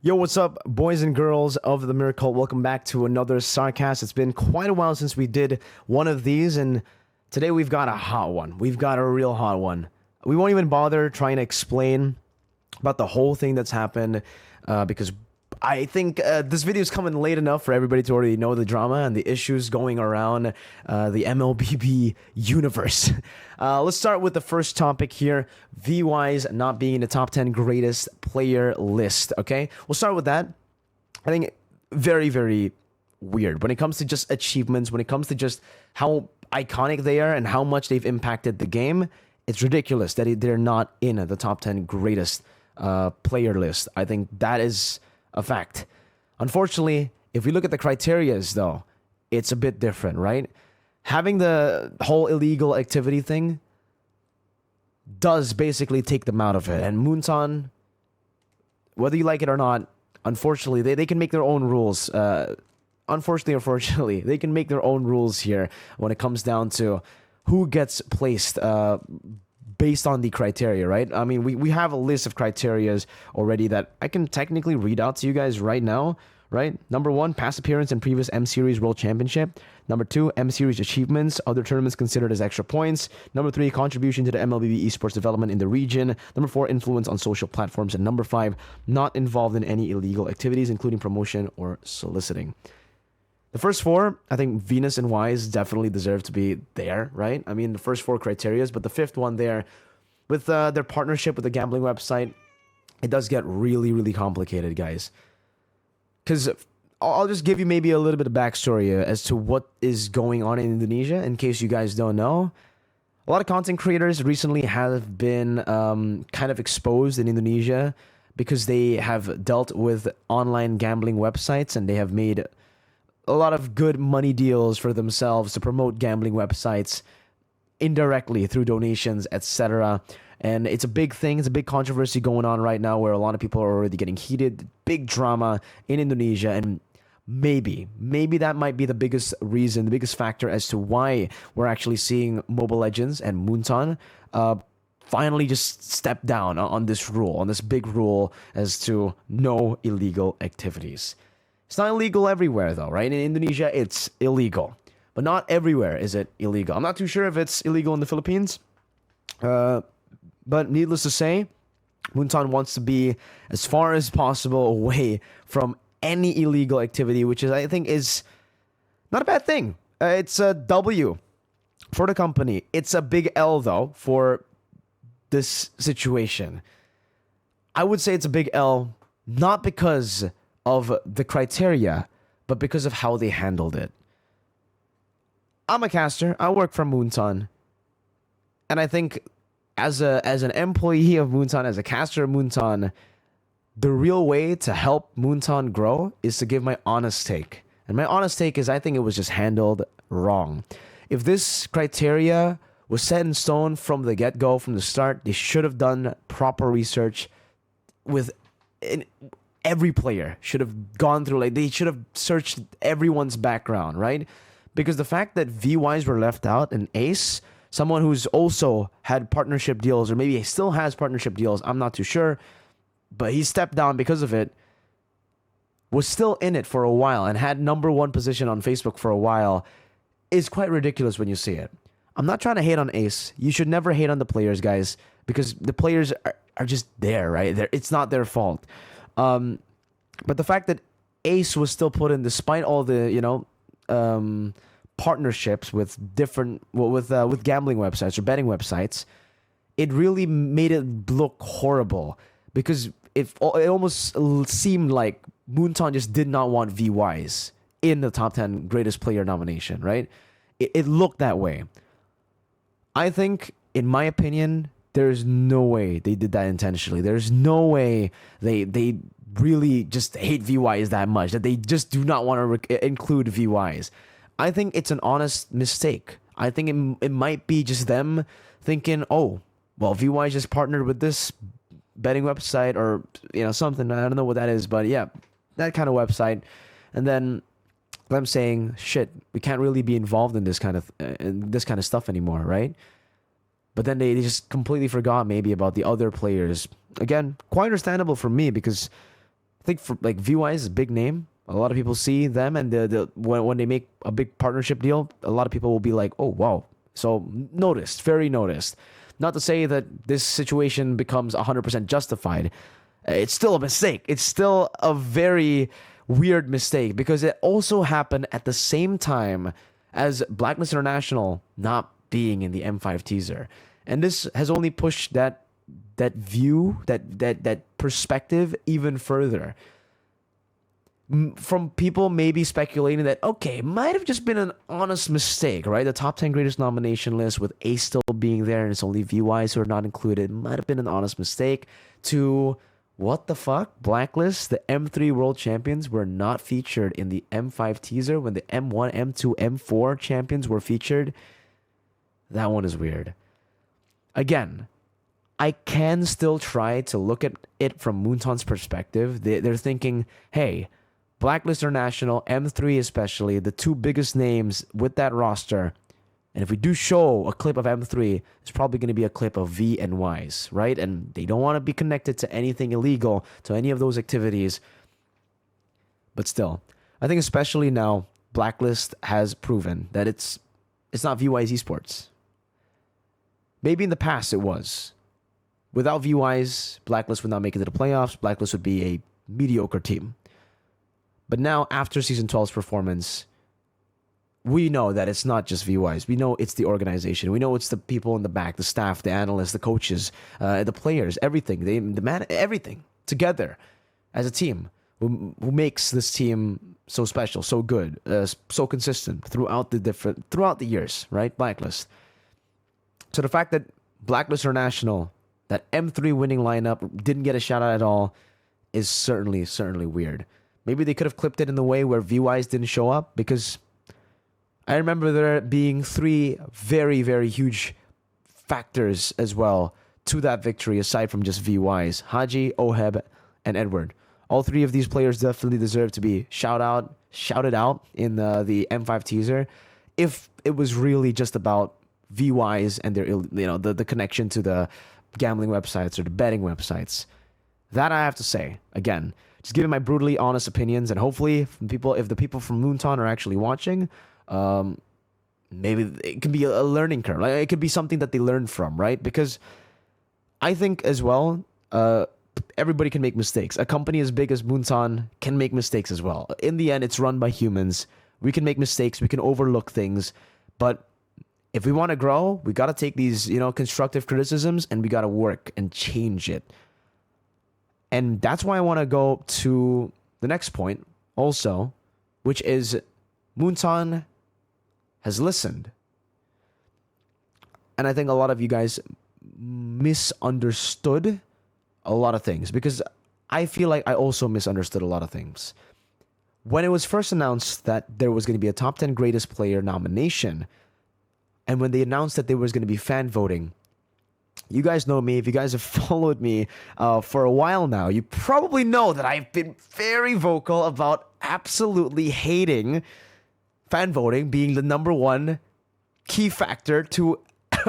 Yo, what's up, boys and girls of the Mirko? Welcome back to another Sarcast. It's been quite a while since we did one of these, and today we've got a hot one. We've got a real hot one. We won't even bother trying to explain about the whole thing that's happened because I think this video is coming late enough for everybody to already know the drama and the issues going around the MLBB universe. Let's start with the first topic here. Vee Wise not being in the top 10 greatest player list, okay? We'll start with that. I think very, very weird when it comes to just achievements, when it comes to just how iconic they are and how much they've impacted the game. It's ridiculous that they're not in the top 10 greatest player list. I think that is a fact. Unfortunately, if we look at the criterias, though, it's a bit different, right? Having the whole illegal activity thing does basically take them out of it. And Moonton, whether you like it or not, unfortunately, they can make their own rules. Unfortunately or fortunately, they can make their own rules here when it comes down to who gets placed based on the criteria, right? I mean, we have a list of criterias already that I can technically read out to you guys right now, right? Number 1, past appearance in previous M Series World Championship. Number 2, M Series achievements, other tournaments considered as extra points. Number 3, contribution to the MLBB esports development in the region. Number 4, influence on social platforms. And number 5, not involved in any illegal activities, including promotion or soliciting. The first 4, I think Venus and Wise definitely deserve to be there, right? I mean, the first 4 criterias, but the 5th one there, with their partnership with the gambling website, it does get really, really complicated, guys. Because I'll just give you maybe a little bit of backstory as to what is going on in Indonesia, in case you guys don't know. A lot of content creators recently have been kind of exposed in Indonesia because they have dealt with online gambling websites and they have made a lot of good money deals for themselves to promote gambling websites indirectly through donations, etc. And it's a big thing. It's a big controversy going on right now where a lot of people are already getting heated. Big drama in Indonesia. And maybe that might be the biggest reason, the biggest factor as to why we're actually seeing Mobile Legends and Moonton finally just step down on this rule, on this big rule as to no illegal activities. It's not illegal everywhere, though, right? In Indonesia, it's illegal. But not everywhere is it illegal. I'm not too sure if it's illegal in the Philippines. But needless to say, Moonton wants to be as far as possible away from any illegal activity, which is, I think, is not a bad thing. It's a W for the company. It's a big L, though, for this situation. I would say it's a big L, not because of the criteria, but because of how they handled it. I'm a caster. I work for Moonton. And I think as an employee of Moonton, as a caster of Moonton, the real way to help Moonton grow is to give my honest take. And my honest take is I think it was just handled wrong. If this criteria was set in stone from the get-go, from the start, they should have done proper research with every player should have gone through, like, they should have searched everyone's background, right? Because the fact that Vee Wise were left out and Ace, someone who's also had partnership deals, or maybe he still has partnership deals, I'm not too sure, but he stepped down because of it, was still in it for a while and had number 1 position on Facebook for a while, is quite ridiculous when you see it. I'm not trying to hate on Ace. You should never hate on the players, guys, because the players are just there, right? It's not their fault. But the fact that Ace was still put in despite all the, partnerships with different, with gambling websites or betting websites, it really made it look horrible because it almost seemed like Moonton just did not want Vee Wise in the top 10 greatest player nomination, right? It looked that way. I think, in my opinion, there's no way they did that intentionally. There's no way they really just hate Vee Wise that much, that they just do not want to include Vee Wise. I think it's an honest mistake. I think it might be just them thinking, oh, well, Vee Wise just partnered with this betting website or, something. I don't know what that is, but yeah, that kind of website. And then them saying, shit, we can't really be involved in this kind of stuff anymore, right? But then they just completely forgot maybe about the other players. Again, quite understandable for me because think for like Vee Wise is a big name. A lot of people see them, and when they make a big partnership deal, a lot of people will be like, "Oh wow!" So noticed, very noticed. Not to say that this situation becomes 100% justified. It's still a mistake. It's still a very weird mistake because it also happened at the same time as Blacklist International not being in the M5 teaser, and this has only pushed that view, that perspective even further. From people maybe speculating that, okay, might have just been an honest mistake, right? The top 10 greatest nomination list with Ace still being there and it's only Vee Wise who are not included might have been an honest mistake, to what the fuck? Blacklist, the M3 world champions were not featured in the M5 teaser when the M1, M2, M4 champions were featured. That one is weird. Again, I can still try to look at it from Moonton's perspective. They're thinking, hey, Blacklist International, M3 especially, the two biggest names with that roster. And if we do show a clip of M3, it's probably going to be a clip of V and Wise, right? And they don't want to be connected to anything illegal, to any of those activities. But still, I think especially now, Blacklist has proven that it's not Vee Wise Esports. Maybe in the past it was. Without Vee Wise, Blacklist would not make it to the playoffs. Blacklist would be a mediocre team. But now, after Season 12's performance, we know that it's not just Vee Wise. We know it's the organization. We know it's the people in the back, the staff, the analysts, the coaches, the players, everything. Everything together as a team who makes this team so special, so good, so consistent throughout the years, right? Blacklist. So the fact that Blacklist International, that M3 winning lineup, didn't get a shout out at all is certainly weird. Maybe they could have clipped it in the way where Vee Wise didn't show up, because I remember there being three very, very huge factors as well to that victory aside from just Vee Wise: Haji, Oheb, and Edward. All three of these players definitely deserve to be shouted out in the M5 teaser if it was really just about Vee Wise and their, the connection to the gambling websites or the betting websites. That I have to say, again, just giving my brutally honest opinions, and hopefully if the people from Moonton are actually watching, maybe it could be a learning curve. Like, it could be something that they learn from, right? Because I think as well, everybody can make mistakes. A company as big as Moonton can make mistakes as well. In the end, it's run by humans. We can make mistakes. We can overlook things. But if we want to grow, we got to take these, constructive criticisms, and we got to work and change it. And that's why I want to go to the next point also, which is Moonton has listened. And I think a lot of you guys misunderstood a lot of things, because I feel like I also misunderstood a lot of things. When it was first announced that there was going to be a top 10 greatest player nomination, and when they announced that there was going to be fan voting, you guys know me. If you guys have followed me for a while now, you probably know that I've been very vocal about absolutely hating fan voting being the number one key factor to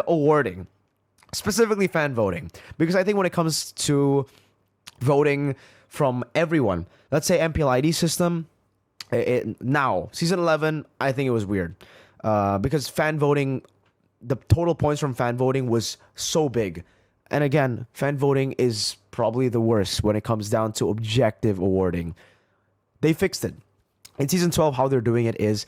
awarding, specifically fan voting. Because I think when it comes to voting from everyone, let's say MPL ID system, now, Season 11, I think it was weird. Because fan voting, the total points from fan voting was so big. And again, fan voting is probably the worst when it comes down to objective awarding. They fixed it. In Season 12, how they're doing it is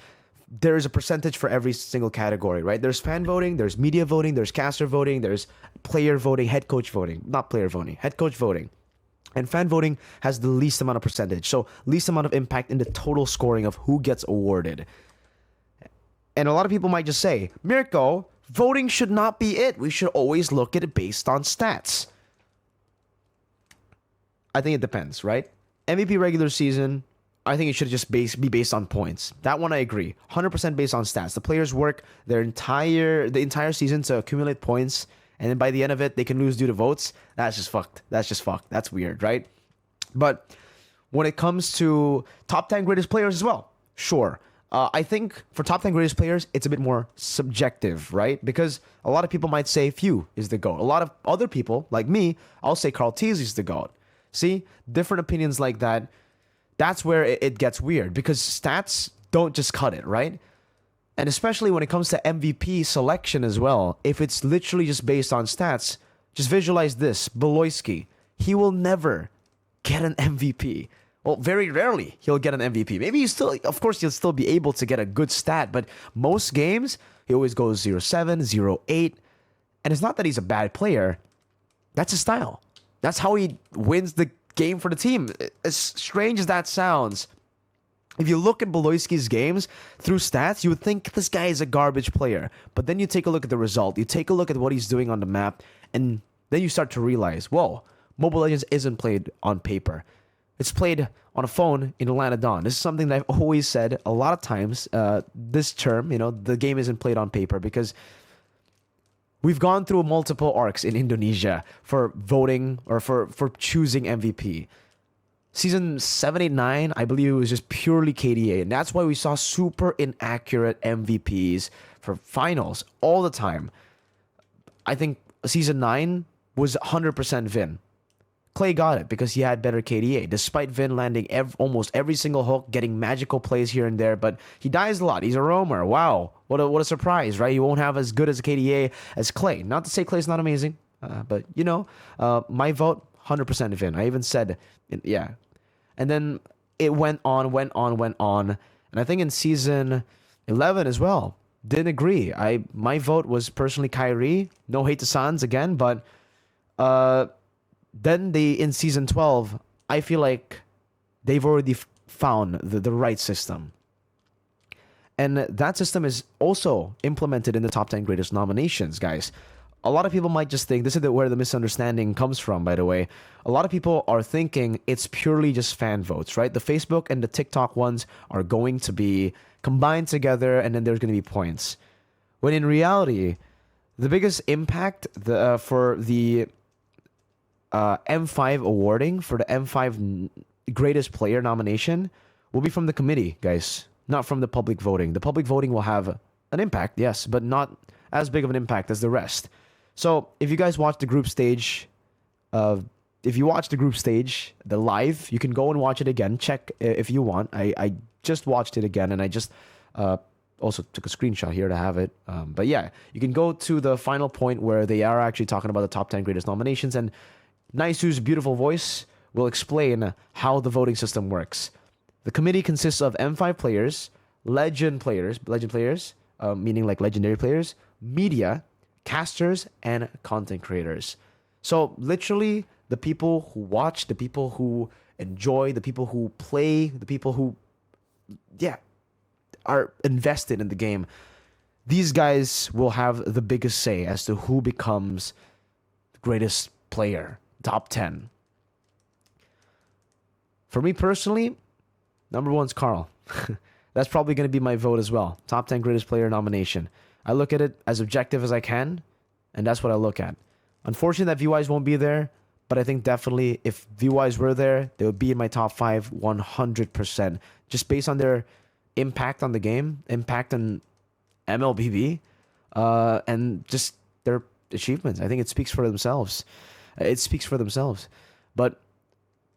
there is a percentage for every single category, right? There's fan voting, there's media voting, there's caster voting, there's player voting, head coach voting. Not player voting, head coach voting. And fan voting has the least amount of percentage. So least amount of impact in the total scoring of who gets awarded. And a lot of people might just say, Mirko, voting should not be it. We should always look at it based on stats. I think it depends, right? MVP regular season, I think it should just be based on points. That one I agree. 100% based on stats. The players work the entire season to accumulate points, and then by the end of it, they can lose due to votes. That's just fucked. That's weird, right? But when it comes to top 10 greatest players as well, sure. I think for top 10 greatest players, it's a bit more subjective, right? Because a lot of people might say Few is the GOAT. A lot of other people, like me, I'll say Carl Teasy is the GOAT. See? Different opinions like that that's where it gets weird, because stats don't just cut it, right? And especially when it comes to MVP selection as well, if it's literally just based on stats, just visualize this. Beloyski, he will never get an MVP. Well, very rarely he'll get an MVP. Maybe of course, he'll still be able to get a good stat, but most games, he always goes 0-7, 0-8. And it's not that he's a bad player. That's his style. That's how he wins the game for the team. As strange as that sounds, if you look at Beloyski's games through stats, you would think this guy is a garbage player. But then you take a look at the result. You take a look at what he's doing on the map, and then you start to realize, whoa, Mobile Legends isn't played on paper. It's played on a phone in Atlanta Dawn. This is something that I've always said a lot of times. This term, the game isn't played on paper, because we've gone through multiple arcs in Indonesia for voting or for choosing MVP. Season 7, 8, 9, I believe it was just purely KDA. And that's why we saw super inaccurate MVPs for finals all the time. I think Season 9 was 100% Vin. Clay got it because he had better KDA, despite Vin landing almost every single hook, getting magical plays here and there. But he dies a lot. He's a roamer. Wow. What a surprise, right? He won't have as good as a KDA as Clay. Not to say Clay's not amazing, but, my vote, 100% Vin. I even said, yeah. And then it went on. And I think in Season 11 as well, didn't agree. My vote was personally Kyrie. No hate to Sans again, but then in Season 12, I feel like they've already found the right system. And that system is also implemented in the top 10 greatest nominations, guys. A lot of people might just think, this is where the misunderstanding comes from, by the way. A lot of people are thinking it's purely just fan votes, right? The Facebook and the TikTok ones are going to be combined together, and then there's going to be points. When in reality, the biggest impact for the M5 awarding, for the M5 greatest player nomination, will be from the committee, guys, not from the public voting. The public voting will have an impact, yes, but not as big of an impact as the rest. So if you guys watch the group stage, the live, you can go and watch it again. Check if you want. I just watched it again, and I just also took a screenshot here to have it. But yeah, you can go to the final point where they are actually talking about the top 10 greatest nominations, and Naisu's beautiful voice will explain how the voting system works. The committee consists of M5 players, legend players, meaning like legendary players, media, casters, and content creators. So literally the people who watch, the people who enjoy, the people who play, the people who are invested in the game, these guys will have the biggest say as to who becomes the greatest player, top 10. For me personally, number one's Carl. That's probably going to be my vote as well. Top 10 greatest player nomination. I look at it as objective as I can, and that's what I look at. Unfortunately that Vee Wise won't be there, but I think definitely if Vee Wise were there, they would be in my top 5 100%. Just based on their impact on the game, impact on MLBB, and just their achievements. I think it speaks for themselves. But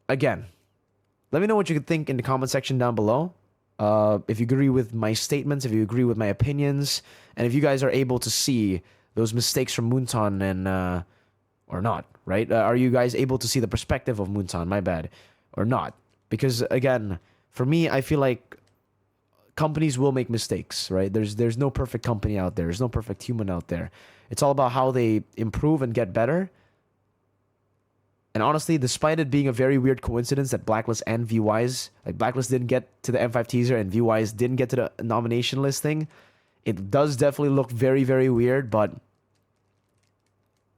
again, let me know what you think in the comment section down below. If you agree with my statements, if you agree with my opinions, and if you guys are able to see those mistakes from Moonton and or not, right? Are you guys able to see the perspective of Moonton, my bad, or not? Because again, for me, I feel like companies will make mistakes, right? There's no perfect company out there. There's no perfect human out there. It's all about how they improve and get better. And honestly, despite it being a very weird coincidence that Blacklist and Vee Wise, like Blacklist didn't get to the M5 teaser and Vee Wise didn't get to the nomination listing, it does definitely look very, very weird. But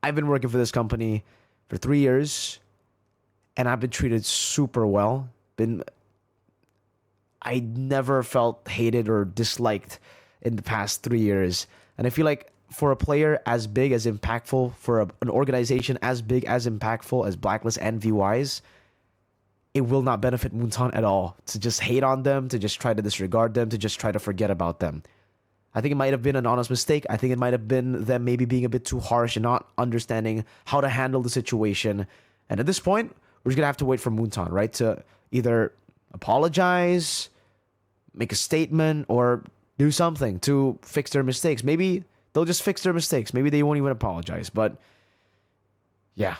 I've been working for this company for 3 years, and I've been treated super well. I never felt hated or disliked in the past 3 years. And I feel like for a player as big, as impactful, for an organization as big, as impactful as Blacklist and Vee Wise, it will not benefit Moonton at all to just hate on them, to just try to disregard them, to just try to forget about them. I think it might have been an honest mistake. I think it might have been them maybe being a bit too harsh and not understanding how to handle the situation. And at this point, we're just going to have to wait for Moonton, right? To either apologize, make a statement, or do something to fix their mistakes. Maybe they'll just fix their mistakes. Maybe they won't even apologize. But yeah,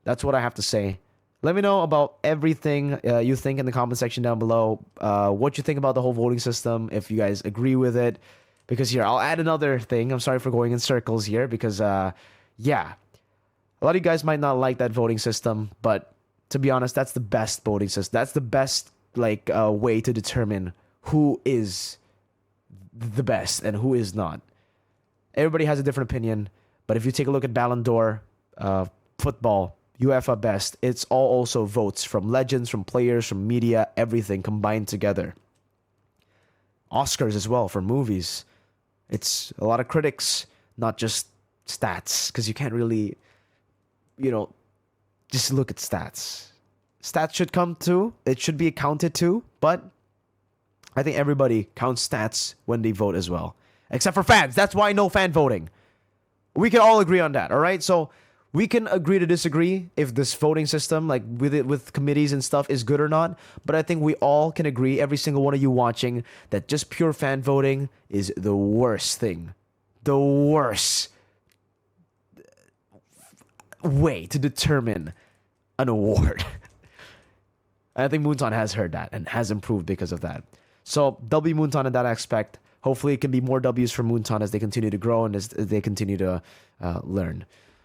that's what I have to say. Let me know about everything you think in the comment section down below. What you think about the whole voting system, if you guys agree with it. Because here, I'll add another thing. I'm sorry for going in circles here because, yeah, a lot of you guys might not like that voting system, but to be honest, that's the best voting system. That's the best way to determine who is the best and who is not. Everybody has a different opinion, but if you take a look at Ballon d'Or, football, UEFA best, it's all also votes from legends, from players, from media, everything combined together. Oscars as well for movies. It's a lot of critics, not just stats, because you can't really, just look at stats. Stats should come too. It should be accounted to, but I think everybody counts stats when they vote as well. Except for fans. That's why no fan voting. We can all agree on that, all right? So we can agree to disagree if this voting system, with committees and stuff, is good or not. But I think we all can agree, every single one of you watching, that just pure fan voting is the worst thing. The worst way to determine an award. I think Moonton has heard that and has improved because of that. So there'll be Moonton in that aspect. Hopefully it can be more W's for Moonton as they continue to grow and as they continue to learn.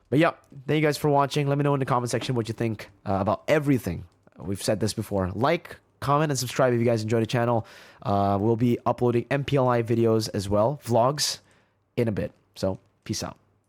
But yeah, thank you guys for watching. Let me know in the comment section what you think about everything. We've said this before. Like, comment, and subscribe if you guys enjoy the channel. We'll be uploading MPLI videos as well, vlogs, in a bit. So, peace out.